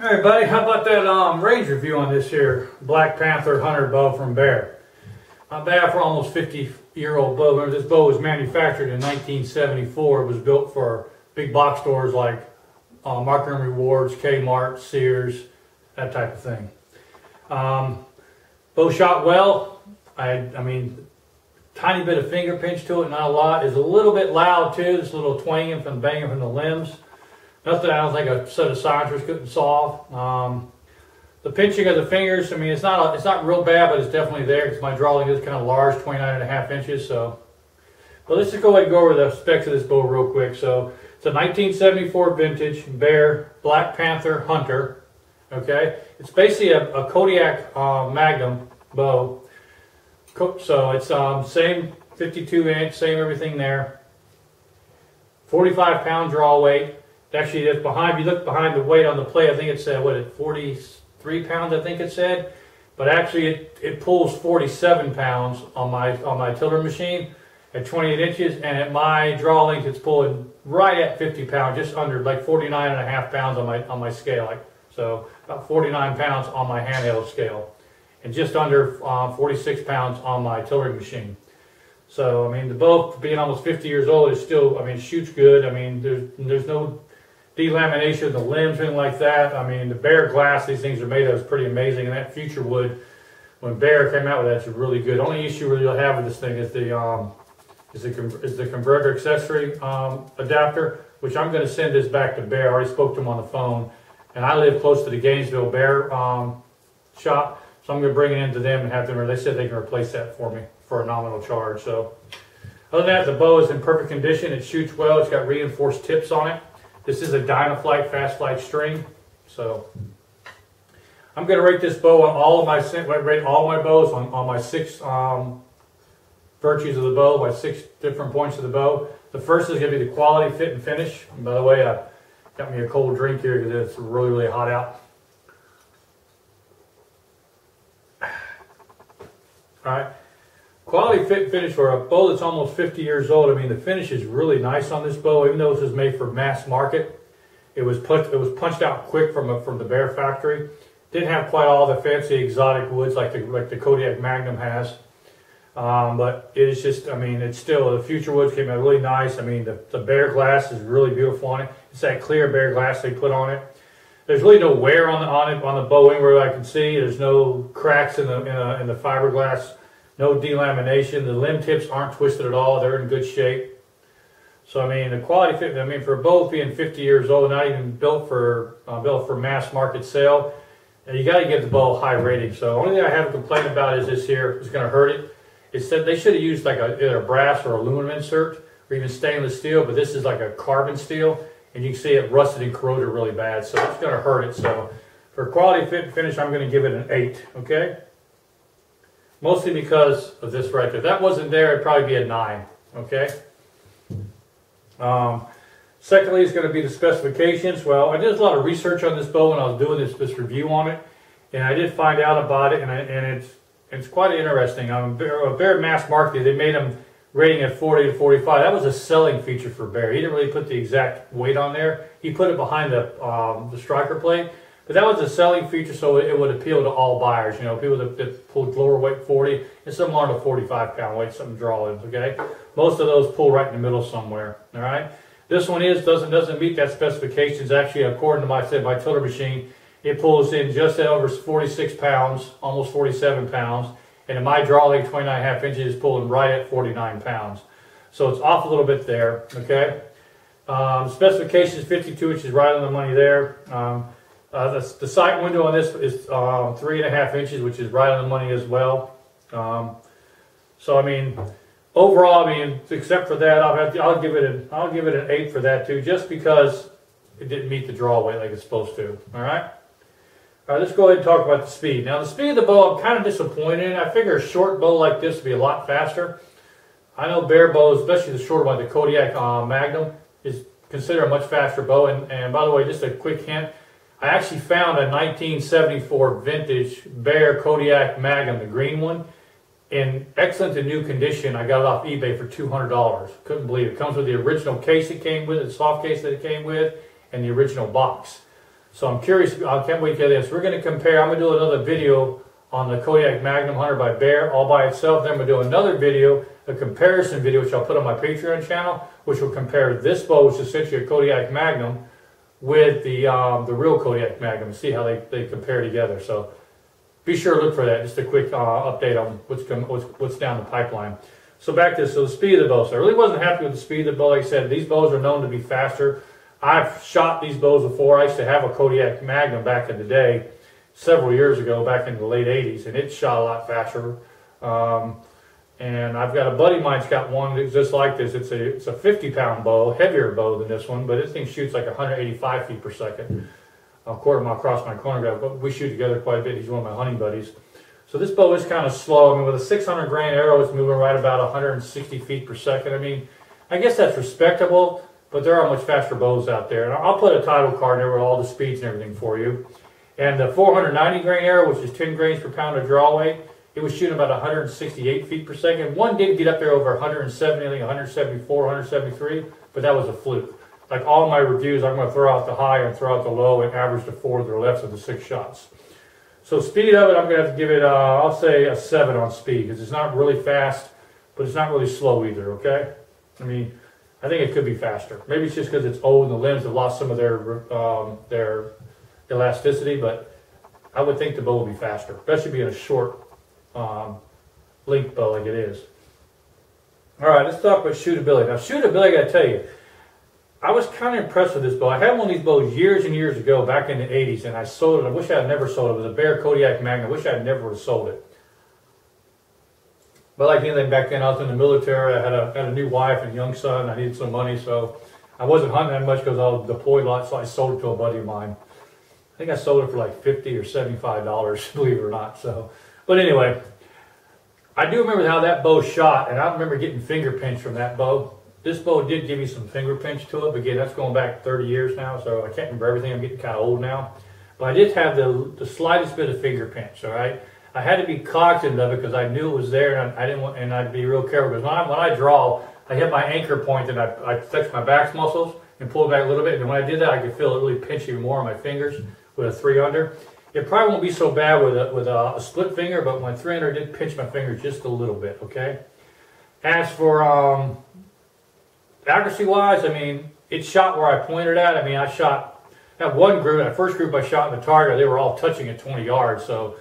Alright buddy, how about that range review on this here Black Panther Hunter bow from Bear? Not bad for almost 50-year-old bow. Remember, this bow was manufactured in 1974. It was built for big box stores like Market and Rewards, Kmart, Sears, that type of thing. Bow shot well. I mean, tiny bit of finger pinch to it, not a lot. It's a little bit loud too. This little twanging from banging from the limbs. Nothing I don't think a set of silencers couldn't solve. The pinching of the fingers, I mean, it's not real bad, but it's definitely there because my drawing is kind of large, 29.5 inches. So, but let's just go ahead and go over the specs of this bow real quick. So it's a 1974 vintage Bear Black Panther Hunter. Okay, it's basically a Kodiak Magnum bow. So it's same 52 inch, same everything there. 45-pound draw weight. Actually, it's behind. If you look behind the weight on the plate, I think it said what, at 43 pounds. I think it said, but actually it pulls 47 pounds on my tiller machine at 28 inches, and at my draw length, it's pulling right at 50 pounds, just under, like 49.5 pounds on my scale. So about 49 pounds on my handheld scale, and just under 46 pounds on my tillering machine. So I mean, the bow, being almost 50 years old, is still, I mean, shoots good. I mean, there's no delamination of the limbs or anything like that. I mean, the Bear glass these things are made of is pretty amazing, and that future wood, when Bear came out with that, is really good. The only issue really you'll have with this thing is the converter accessory adapter, which I'm going to send this back to Bear. I already spoke to him on the phone, and I live close to the Gainesville Bear shop, so I'm going to bring it into them and have them. They said they can replace that for me for a nominal charge. So other than that, the bow is in perfect condition. It shoots well. It's got reinforced tips on it. This is a Dynaflight Fast Flight string. So I'm going to rate this bow on all of my bows on my 6 virtues of the bow, my 6 different points of the bow. The first is going to be the quality, fit, and finish. And by the way, I got me a cold drink here because it's really, really hot out. All right. Quality, fit, and finish for a bow that's almost 50 years old. I mean, the finish is really nice on this bow, even though this was made for mass market. It was punched out quick from the Bear factory. Didn't have quite all the fancy exotic woods like the Kodiak Magnum has, but it is just, I mean, it's still, the future woods came out really nice. I mean, the Bear glass is really beautiful on it. It's that clear Bear glass they put on it. There's really no wear on the bow anywhere I can see. There's no cracks in the fiberglass. No delamination. The limb tips aren't twisted at all. They're in good shape. So I mean, the quality fit. I mean, for both being 50 years old, not even built for mass market sale, you got to give the bow a high rating. So the only thing I have to complain about is this here. It's going to hurt it. It said they should have used like either a brass or aluminum insert, or even stainless steel. But this is like a carbon steel, and you can see it rusted and corroded really bad. So it's going to hurt it. So for quality, fit, and finish, I'm going to give it an 8. Okay. Mostly because of this right there. If that wasn't there, it'd probably be a 9. Okay. Secondly, it's going to be the specifications. Well, I did a lot of research on this bow when I was doing this review on it, and I did find out about it, and it's quite interesting. Bear mass market, they made them rating at 40 to 45. That was a selling feature for Bear. He didn't really put the exact weight on there. He put it behind the striker plate. But that was a selling feature, so it would appeal to all buyers. You know, people that pulled lower weight 40, and some learned a 45-pound weight, some draw-ins, okay? Most of those pull right in the middle somewhere, all right? This one doesn't meet that specifications. Actually, according to my tiller machine, it pulls in just over 46 pounds, almost 47 pounds, and in my draw length, 29.5 inches, is pulling right at 49 pounds. So it's off a little bit there, okay? Specifications, 52 inches, right on the money there. The sight window on this is 3.5 inches, which is right on the money as well. So I mean, overall, I mean, except for that, I'll give it an 8 for that too, just because it didn't meet the draw weight like it's supposed to. All right. All right. Let's go ahead and talk about the speed. Now, the speed of the bow, I'm kind of disappointed in. I figure a short bow like this would be a lot faster. I know Bear bows, especially the shorter one, the Kodiak Magnum, is considered a much faster bow. And by the way, just a quick hint. I actually found a 1974 vintage Bear Kodiak Magnum, the green one, in excellent to new condition. I got it off eBay for $200. Couldn't believe it. It comes with the original case it came with, the soft case that it came with, and the original box. So I'm curious, I can't wait to get this. We're going to compare, I'm going to do another video on the Kodiak Magnum Hunter by Bear all by itself. Then I'm going to do another video, a comparison video, which I'll put on my Patreon channel, which will compare this bow, which is essentially a Kodiak Magnum, with the real Kodiak Magnum, and see how they compare together. So be sure to look for that. Just a quick update on what's down the pipeline. So back to this, so the speed of the bow. So I really wasn't happy with the speed of the bow. Like I said, these bows are known to be faster. I've shot these bows before. I used to have a Kodiak Magnum back in the day, several years ago, back in the late 80s, and it shot a lot faster. And I've got a buddy of mine's got one that's just like this. It's a 50-pound bow, heavier bow than this one, but this thing shoots like 185 feet per second. A quarter mile across my chronograph, but we shoot together quite a bit. He's one of my hunting buddies. So this bow is kind of slow. I mean, with a 600 grain arrow, it's moving right about 160 feet per second. I mean, I guess that's respectable, but there are much faster bows out there. And I'll put a title card there with all the speeds and everything for you. And the 490 grain arrow, which is 10 grains per pound of draw weight, it was shooting about 168 feet per second. One did get up there over 170, I think 174, 173, but that was a fluke. Like all my reviews, I'm going to throw out the high and throw out the low and average the 4 to the left of the 6 shots. So speed of it, I'm going to have to give it, I'll say a 7 on speed, because it's not really fast, but it's not really slow either, okay? I mean, I think it could be faster. Maybe it's just because it's old and the limbs have lost some of their elasticity, but I would think the bow would be faster, especially being a short length bow like it is. All right, let's talk about shootability. Now, shootability, I got to tell you, I was kind of impressed with this bow. I had one of these bows years and years ago, back in the 80s, and I sold it. I wish I had never sold it. It was a Bear Kodiak Magnum. I wish I had never sold it. But like anything back then, I was in the military. I had a new wife and a young son. I needed some money, so I wasn't hunting that much because I was deployed a lot, so I sold it to a buddy of mine. I think I sold it for like $50 or $75, believe it or not. So, but anyway, I do remember how that bow shot, and I remember getting finger pinch from that bow. This bow did give me some finger pinch to it, but again, that's going back 30 years now, so I can't remember everything. I'm getting kind of old now. But I did have the slightest bit of finger pinch, all right? I had to be cognizant of it because I knew it was there, and I didn't want, and I'd be real careful because when I draw, I hit my anchor point and I flex my back muscles and pull it back a little bit, and when I did that, I could feel it really pinch even more on my fingers with a 3-under. It probably won't be so bad with a split finger, but my 3-under did pinch my finger just a little bit, okay? As for accuracy-wise, I mean, it shot where I pointed at. I mean, I shot, that one group, that first group I shot in the target, they were all touching at 20 yards, so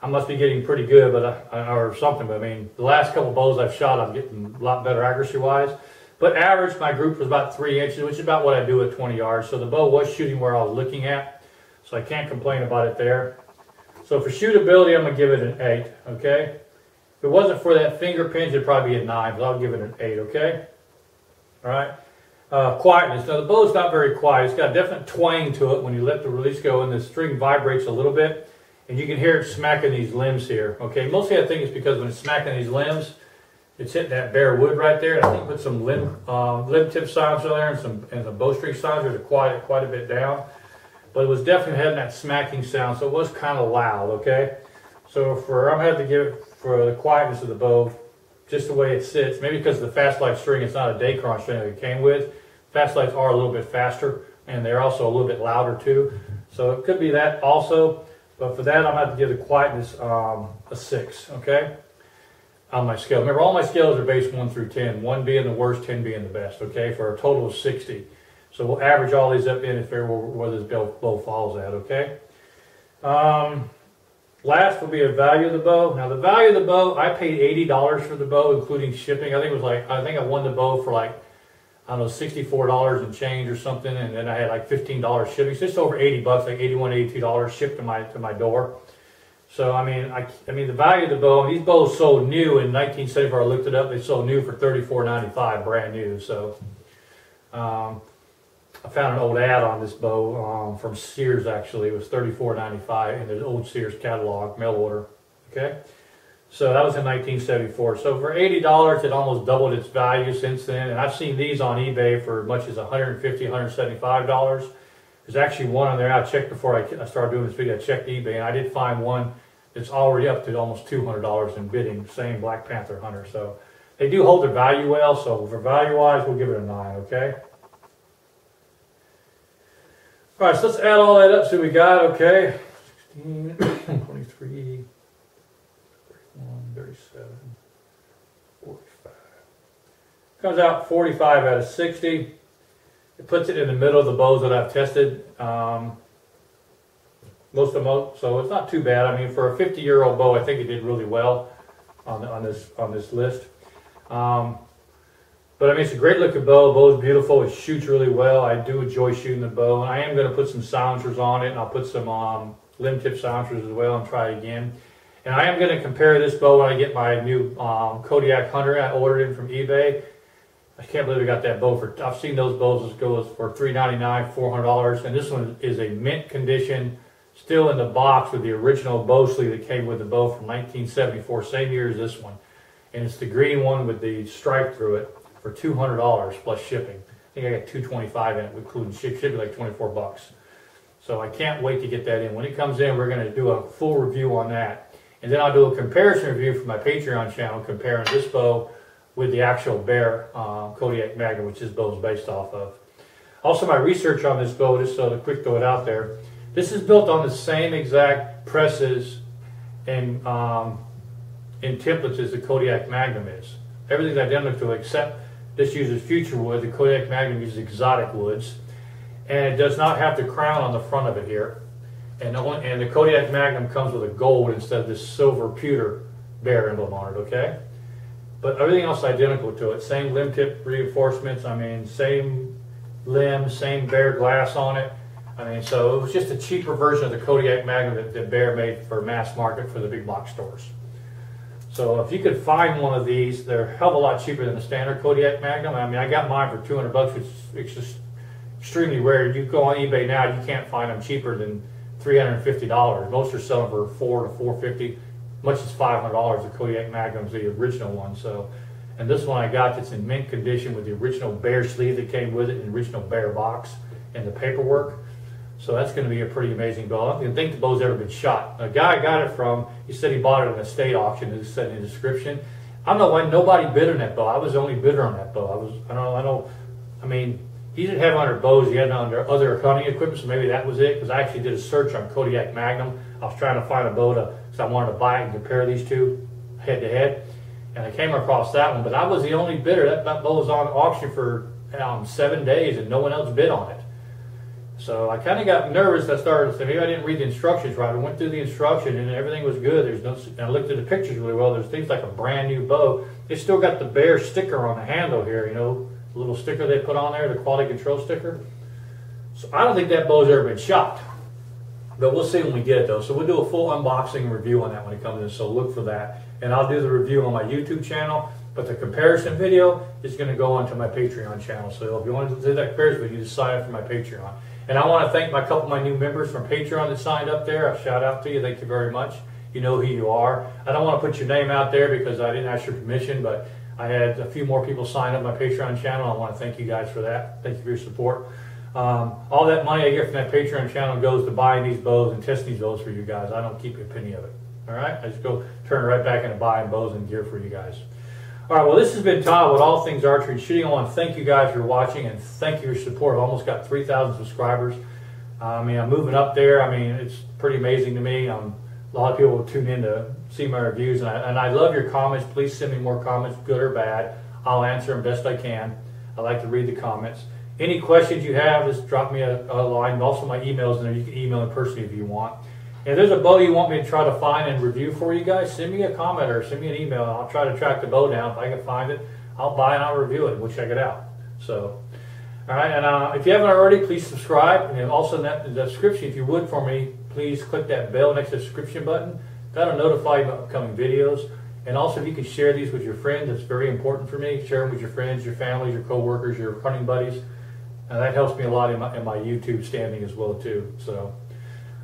I must be getting pretty good, but or something. But I mean, the last couple bows I've shot, I'm getting a lot better accuracy-wise. But average, my group was about 3 inches, which is about what I do at 20 yards. So the bow was shooting where I was looking at, so I can't complain about it there. So for shootability, I'm going to give it an 8, okay? If it wasn't for that finger pinch, it'd probably be a 9, but I'll give it an 8, okay? All right. Quietness. Now the bow's not very quiet. It's got a definite twang to it when you let the release go, and the string vibrates a little bit, and you can hear it smacking these limbs here. Okay. Mostly I think it's because when it's smacking these limbs, it's hitting that bare wood right there. And I think put some limb tip sounds in there and some bowstring sounds to quiet it quite a bit down. But it was definitely having that smacking sound, so it was kind of loud. Okay. So I'm gonna have to give it for the quietness of the bow. Just the way it sits, maybe because of the fast light string, it's not a Dacron string that it came with. Fast lights are a little bit faster, and they're also a little bit louder too. So it could be that also, but for that I'm going to have to give the quietness a 6, okay, on my scale. Remember, all my scales are based 1 through 10, 1 being the worst, 10 being the best, okay, for a total of 60. So we'll average all these up in if they're where this bow falls at, okay. Last will be a value of the bow. Now the value of the bow, I paid $80 for the bow, including shipping. I think it was like, I think I won the bow for like, I don't know, $64 and change or something, and then I had like $15 shipping. So just over 80 bucks, like $81, $82 shipped to my door. So I mean the value of the bow. These bows sold new in 1974. I looked it up. They sold new for $34.95, brand new. So I found an old ad on this bow from Sears, actually. It was $34.95 in the old Sears catalog, mail order. Okay, so that was in 1974. So for $80, it almost doubled its value since then. And I've seen these on eBay for as much as $150, $175. There's actually one on there. I checked before I started doing this video. I checked eBay, and I did find one that's already up to almost $200 in bidding. Same Black Panther Hunter. So they do hold their value well. So for value-wise, we'll give it a 9. Okay. All right, so let's add all that up. See what we got, okay. 16, 23, 31, 37, 45. Comes out 45 out of 60. It puts it in the middle of the bows that I've tested. Most of them, so it's not too bad. I mean, for a 50-year-old bow, I think it did really well on this list. But I mean, it's a great looking bow. The bow is beautiful. It shoots really well. I do enjoy shooting the bow, and I am going to put some silencers on it, and I'll put some limb tip silencers as well and try it again. And I am going to compare this bow when I get my new Kodiak Hunter. I ordered it from eBay. I can't believe I got that bow for. I've seen those bows go for $399, $400, and this one is a mint condition, still in the box with the original bow sleeve that came with the bow from 1974, same year as this one. And it's the green one with the stripe through it for $200 plus shipping. I think I got $225 in it, including shipping, like 24 bucks. So I can't wait to get that in. When it comes in, we're going to do a full review on that. And then I'll do a comparison review for my Patreon channel, comparing this bow with the actual Bear Kodiak Magnum, which this bow is based off of. Also, my research on this bow, just so to quick throw it out there, this is built on the same exact presses and in templates as the Kodiak Magnum is. Everything's identical except this uses future wood. The Kodiak Magnum uses exotic woods, and it does not have the crown on the front of it here. And the Kodiak Magnum comes with a gold instead of this silver pewter bear emblem on it. Okay, but everything else is identical to it. Same limb tip reinforcements. I mean, same limb, same bear glass on it. I mean, so it was just a cheaper version of the Kodiak Magnum that Bear made for mass market for the big box stores. So if you could find one of these, they're a hell of a lot cheaper than the standard Kodiak Magnum. I mean, I got mine for 200 bucks, which is just extremely rare. You go on eBay now, you can't find them cheaper than $350. Most are selling for $400 to $450, much as $500. The Kodiak Magnum's the original one. So, and this one I got that's in mint condition with the original Bear sleeve that came with it, and the original Bear box and the paperwork. So that's going to be a pretty amazing bow. I don't even think the bow's ever been shot. A guy I got it from, he said he bought it in a state auction, it said in the description. I don't know why nobody bid on that bow. I was the only bidder on that bow. I mean, he didn't have it under bows, he had it under other hunting equipment, so maybe that was it, because I actually did a search on Kodiak Magnum. I was trying to find a bow because I wanted to buy it and compare these two head to head. And I came across that one, but I was the only bidder. That bow was on auction for 7 days and no one else bid on it. So I kind of got nervous. I started to say, maybe I didn't read the instructions right. I went through the instruction and everything was good. And I looked at the pictures really well. There's things like a brand new bow. It's still got the Bear sticker on the handle here, you know, the little sticker they put on there, the quality control sticker. So I don't think that bow's ever been shot. But we'll see when we get it though. So we'll do a full unboxing review on that when it comes in. So look for that. And I'll do the review on my YouTube channel. But the comparison video is going to go onto my Patreon channel. So if you want to do that comparison video, you just sign up for my Patreon. And I want to thank a couple of my new members from Patreon that signed up there. A shout out to you. Thank you very much. You know who you are. I don't want to put your name out there because I didn't ask your permission, but I had a few more people sign up my Patreon channel. I want to thank you guys for that. Thank you for your support. All that money I get from that Patreon channel goes to buying these bows and testing these bows for you guys. I don't keep a penny of it. All right? I just go turn it right back into buying bows and gear for you guys. All right, well, this has been Todd with All Things Archery and Shooting. I want to thank you guys for watching and thank you for your support. I've almost got 3,000 subscribers. I mean, I'm moving up there. I mean, it's pretty amazing to me. A lot of people will tune in to see my reviews, and I love your comments. Please send me more comments, good or bad. I'll answer them best I can. I like to read the comments. Any questions you have, just drop me a line. Also, my email's in there. You can email me personally if you want. If there's a bow you want me to try to find and review for you guys, send me a comment or send me an email, and I'll try to track the bow down. If I can find it, I'll buy and I'll review it, and we'll check it out. So, all right, and if you haven't already, please subscribe. And also in the description, if you would for me, please click that bell next to the subscription button. That'll notify you about upcoming videos. And also, if you can share these with your friends, it's very important for me. Share them with your friends, your families, your co-workers, your hunting buddies. And that helps me a lot in my YouTube standing as well, too. So,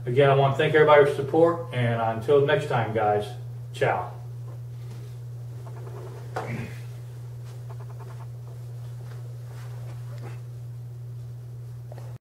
again, I want to thank everybody for support, and until next time, guys, ciao.